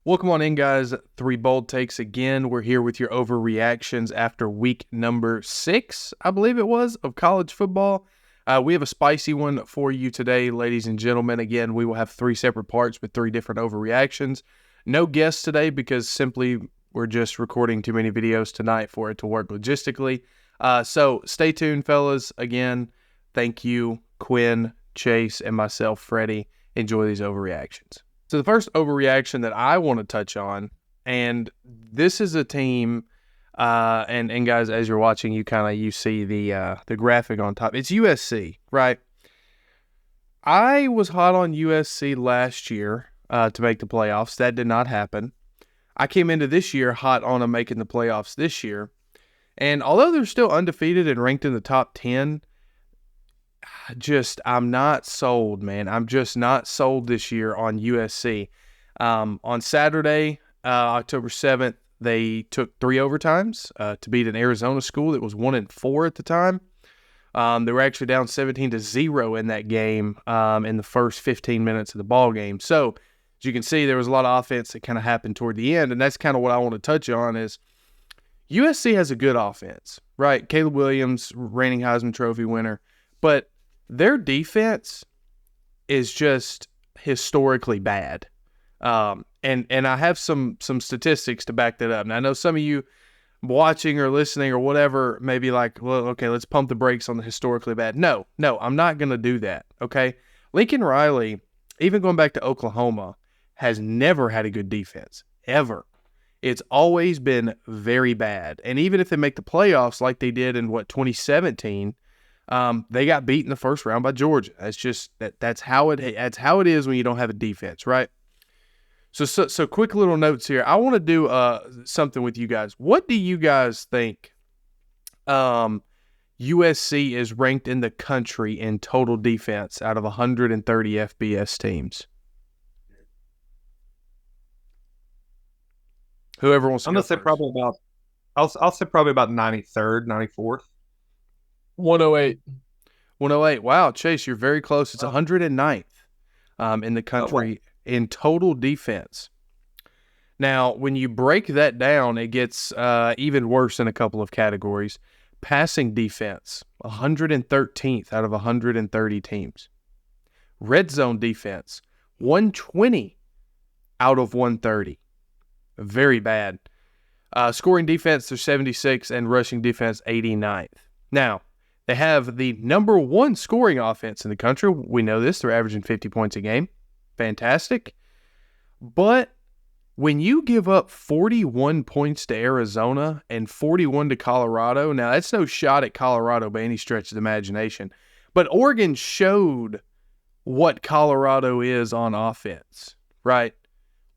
Welcome on in, guys. Three bold takes again. We're here with your overreactions after week number 6, I believe it was, of college football. We have a spicy one for you today, ladies and gentlemen. Again, we will have 3 separate parts with 3 different overreactions. No guests today because simply we're just recording too many videos tonight for it to work logistically. So stay tuned, fellas. Again, thank you, Quinn, Chase, and myself, Freddie. Enjoy these overreactions. So the first overreaction that I want to touch on, and this is a team, and guys, as you're watching, you see the graphic on top. It's USC, right? I was hot on USC last year to make the playoffs. That did not happen. I came into this year hot on them making the playoffs this year, and although they're still undefeated and ranked in the top 10, I'm not sold, man. I'm just not sold this year on USC. On Saturday, October 7th, they took 3 overtimes to beat an Arizona school that was 1-4 at the time. They were actually down 17-0 in that game in the first 15 minutes of the ball game. So, as you can see, there was a lot of offense that kind of happened toward the end, and that's kind of what I want to touch on is USC has a good offense, right? Caleb Williams, reigning Heisman Trophy winner, but their defense is just historically bad. And I have some statistics to back that up. And I know some of you watching or listening or whatever may be like, well, okay, let's pump the brakes on the historically bad. No, I'm not going to do that, okay? Lincoln Riley, even going back to Oklahoma, has never had a good defense, ever. It's always been very bad. And even if they make the playoffs like they did in, 2017, they got beat in the first round by Georgia. That's just that's how it is when you don't have a defense, right? So quick little notes here. I want to do something with you guys. What do you guys think USC is ranked in the country in total defense out of 130 FBS teams? Whoever wants to I'm go gonna say first. probably about. I'll say probably about 93rd, 94th. 108. 108. Wow, Chase, you're very close. It's 109th in the country in total defense. Now, when you break that down, it gets even worse in a couple of categories. Passing defense, 113th out of 130 teams. Red zone defense, 120 out of 130. Very bad. Scoring defense, they're 76, and rushing defense, 89th. Now, they have the number 1 scoring offense in the country. We know this. They're averaging 50 points a game. Fantastic. But when you give up 41 points to Arizona and 41 to Colorado, now that's no shot at Colorado by any stretch of the imagination, but Oregon showed what Colorado is on offense, right?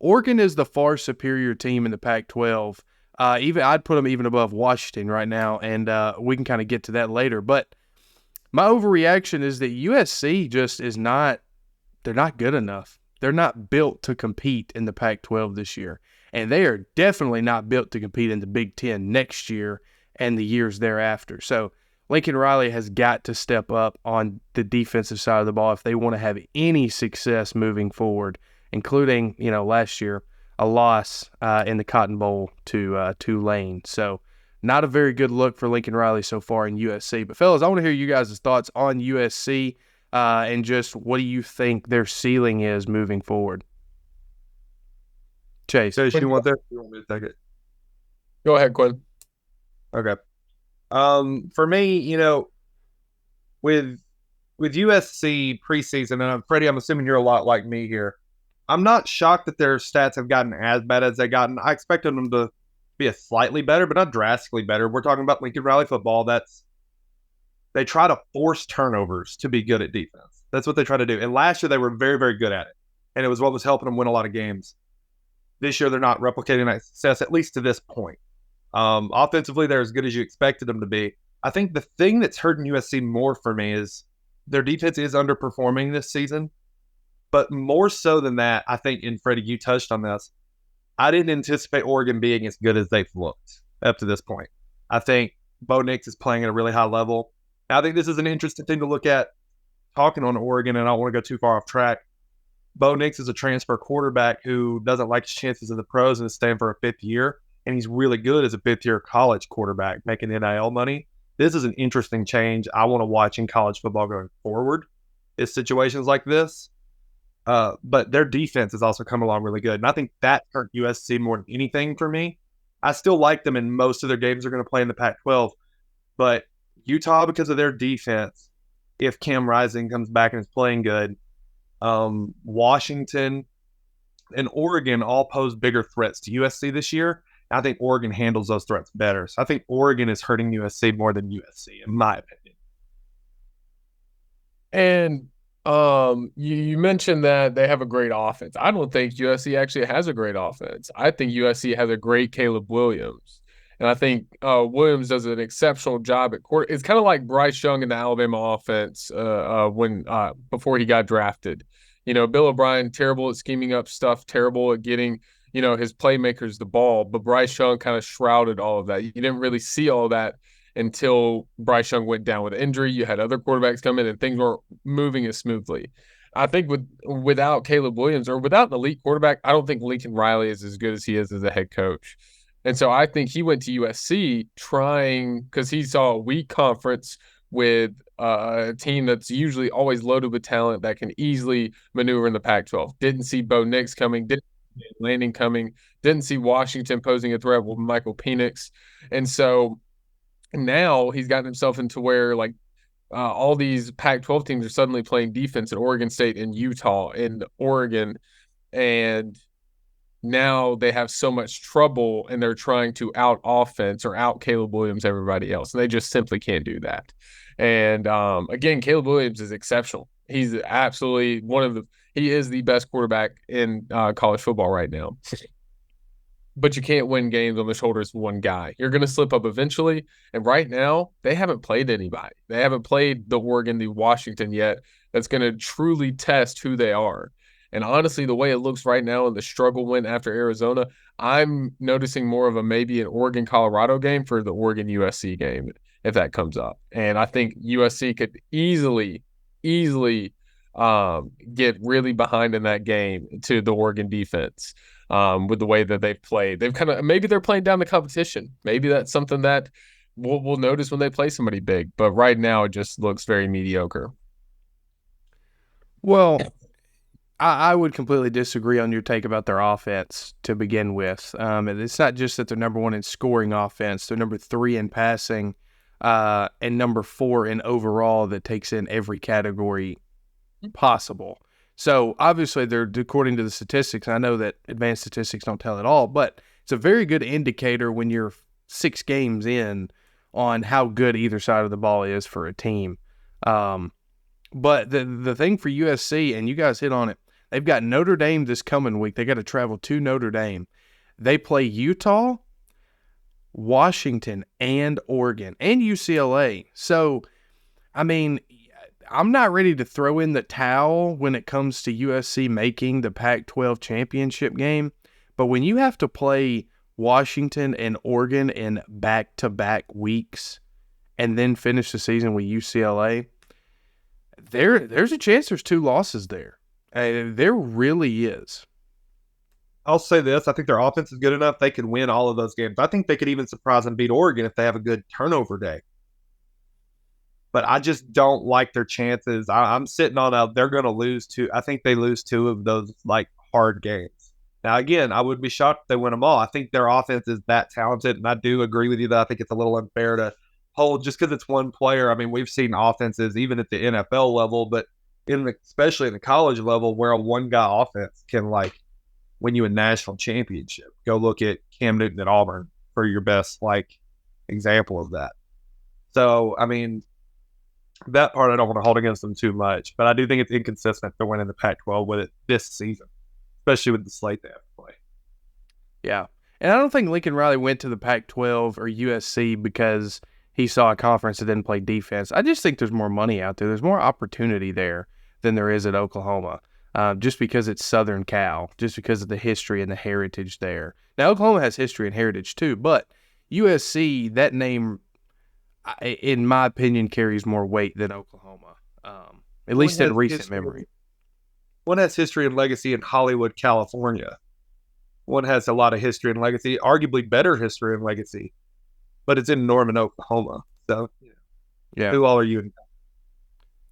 Oregon is the far superior team in the Pac-12. I'd put them even above Washington right now, and we can kind of get to that later. But my overreaction is that USC just is not – they're not good enough. They're not built to compete in the Pac-12 this year, and they are definitely not built to compete in the Big Ten next year and the years thereafter. So Lincoln Riley has got to step up on the defensive side of the ball if they want to have any success moving forward, including, last year, a loss in the Cotton Bowl to Tulane. So not a very good look for Lincoln Riley so far in USC. But, fellas, I want to hear you guys' thoughts on USC and just what do you think their ceiling is moving forward? Chase. So you want me to take it? Go ahead, Quinn. Okay. For me, with USC preseason, and Freddie, I'm assuming you're a lot like me here. I'm not shocked that their stats have gotten as bad as they've gotten. I expected them to be a slightly better, but not drastically better. We're talking about Lincoln Riley football. They try to force turnovers to be good at defense. That's what they try to do. And last year they were very, very good at it. And it was what was helping them win a lot of games. This year they're not replicating that success, at least to this point. Offensively, they're as good as you expected them to be. I think the thing that's hurting USC more for me is their defense is underperforming this season. But more so than that, I think, and Freddie, you touched on this, I didn't anticipate Oregon being as good as they've looked up to this point. I think Bo Nix is playing at a really high level. I think this is an interesting thing to look at talking on Oregon, and I don't want to go too far off track. Bo Nix is a transfer quarterback who doesn't like his chances in the pros and is staying for a fifth year, and he's really good as a fifth-year college quarterback making NIL money. This is an interesting change I want to watch in college football going forward. Is situations like this. But their defense has also come along really good. And I think that hurt USC more than anything for me. I still like them in most of their games they're going to play in the Pac-12. But Utah, because of their defense, if Cam Rising comes back and is playing good, Washington and Oregon all pose bigger threats to USC this year. I think Oregon handles those threats better. So I think Oregon is hurting USC more than USC, in my opinion. And you mentioned that they have a great offense. I don't think USC actually has a great offense. I think USC has a great Caleb Williams. And I think Williams does an exceptional job at quarter. It's kind of like Bryce Young in the Alabama offense when before he got drafted. Bill O'Brien, terrible at scheming up stuff, terrible at getting, his playmakers the ball. But Bryce Young kind of shrouded all of that. You didn't really see all of that until Bryce Young went down with injury. You had other quarterbacks come in and things weren't moving as smoothly. I think without Caleb Williams or without an elite quarterback, I don't think Lincoln Riley is as good as he is as a head coach. And so I think he went to USC trying because he saw a weak conference with a team that's usually always loaded with talent that can easily maneuver in the Pac-12. Didn't see Bo Nix coming, didn't see Landing coming, didn't see Washington posing a threat with Michael Penix. And so now he's gotten himself into where all these Pac-12 teams are suddenly playing defense in Oregon State and Utah and Oregon, and now they have so much trouble and they're trying to out offense or out Caleb Williams everybody else, and they just simply can't do that. And again, Caleb Williams is exceptional. He's absolutely he is the best quarterback in college football right now. But you can't win games on the shoulders of one guy. You're going to slip up eventually. And right now, they haven't played anybody. They haven't played the Oregon, the Washington yet that's going to truly test who they are. And honestly, the way it looks right now and the struggle win after Arizona, I'm noticing more of maybe an Oregon-Colorado game for the Oregon-USC game if that comes up. And I think USC could easily get really behind in that game to the Oregon defense. With the way that they've played. Maybe they're playing down the competition. Maybe that's something that we'll notice when they play somebody big. But right now, it just looks very mediocre. Well, I would completely disagree on your take about their offense to begin with. It's not just that they're number one in scoring offense. They're number 3 in passing and number 4 in overall that takes in every category possible. So, obviously, they're according to the statistics. I know that advanced statistics don't tell it all, but it's a very good indicator when you're 6 games in on how good either side of the ball is for a team. But the thing for USC, and you guys hit on it, they've got Notre Dame this coming week. They got to travel to Notre Dame. They play Utah, Washington, and Oregon, and UCLA. So, I mean, I'm not ready to throw in the towel when it comes to USC making the Pac-12 championship game, but when you have to play Washington and Oregon in back-to-back weeks and then finish the season with UCLA, there's a chance there's 2 losses there. There really is. I'll say this. I think their offense is good enough. They could win all of those games. I think they could even surprise and beat Oregon if they have a good turnover day. But I just don't like their chances. I'm sitting on they're going to lose 2. I think they lose 2 of those hard games. Now, again, I would be shocked if they win them all. I think their offense is that talented, and I do agree with you that I think it's a little unfair to hold just because it's one player. I mean, we've seen offenses even at the NFL level, but especially in the college level where a one-guy offense can win you a national championship. Go look at Cam Newton at Auburn for your best example of that. So, I mean, that part I don't want to hold against them too much, but I do think it's inconsistent they're winning the Pac-12 with it this season, especially with the slate they have to play. Yeah, and I don't think Lincoln Riley went to the Pac-12 or USC because he saw a conference that didn't play defense. I just think there's more money out there. There's more opportunity there than there is at Oklahoma, just because it's Southern Cal, just because of the history and the heritage there. Now, Oklahoma has history and heritage too, but USC, that name, in my opinion, carries more weight than Oklahoma, at least in recent memory. one has history and legacy in Hollywood, California. One has a lot of history and legacy, arguably better history and legacy, but it's in Norman, Oklahoma. So, Yeah. who all are you?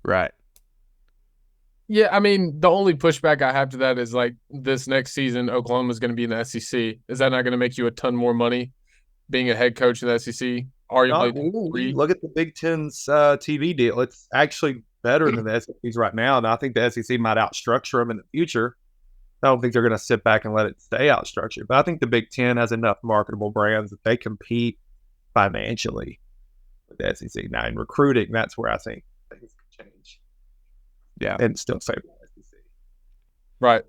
Right. Yeah, I mean, the only pushback I have to that is like this next season, Oklahoma's going to be in the SEC. Is that not going to make you a ton more money being a head coach in the SEC? Not Arguably, really. Look at the Big Ten's TV deal. It's actually better than the SEC's right now, and I think the SEC might outstructure them in the future. I don't think they're going to sit back and let it stay outstructured. But I think the Big Ten has enough marketable brands that they compete financially with the SEC. Now, in recruiting, that's where I think things can change. Yeah. And still favor the SEC. right.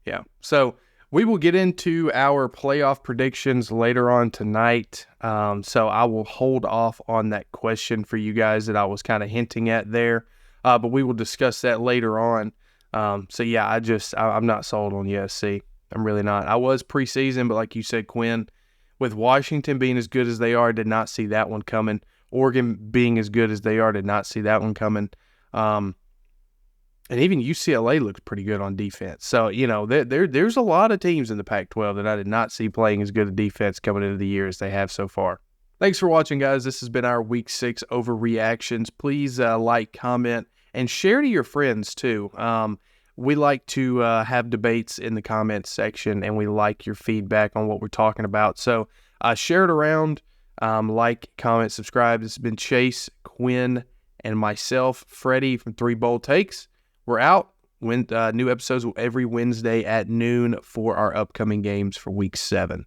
Yeah. So we will get into our playoff predictions later on tonight. So I will hold off on that question for you guys that I was kind of hinting at there. But we will discuss that later on. So yeah, I'm not sold on USC. I'm really not. I was preseason, but like you said, Quinn, with Washington being as good as they are, did not see that one coming. Oregon being as good as they are, did not see that one coming. And even UCLA looked pretty good on defense. So, there's a lot of teams in the Pac-12 that I did not see playing as good a defense coming into the year as they have so far. Thanks for watching, guys. This has been our Week 6 overreactions. Please like, comment, and share to your friends, too. We like to have debates in the comments section, and we like your feedback on what we're talking about. So share it around, like, comment, subscribe. This has been Chase, Quinn, and myself, Freddie from 3 Bold Takes. We're out. New episodes every Wednesday at noon for our upcoming games for Week 7.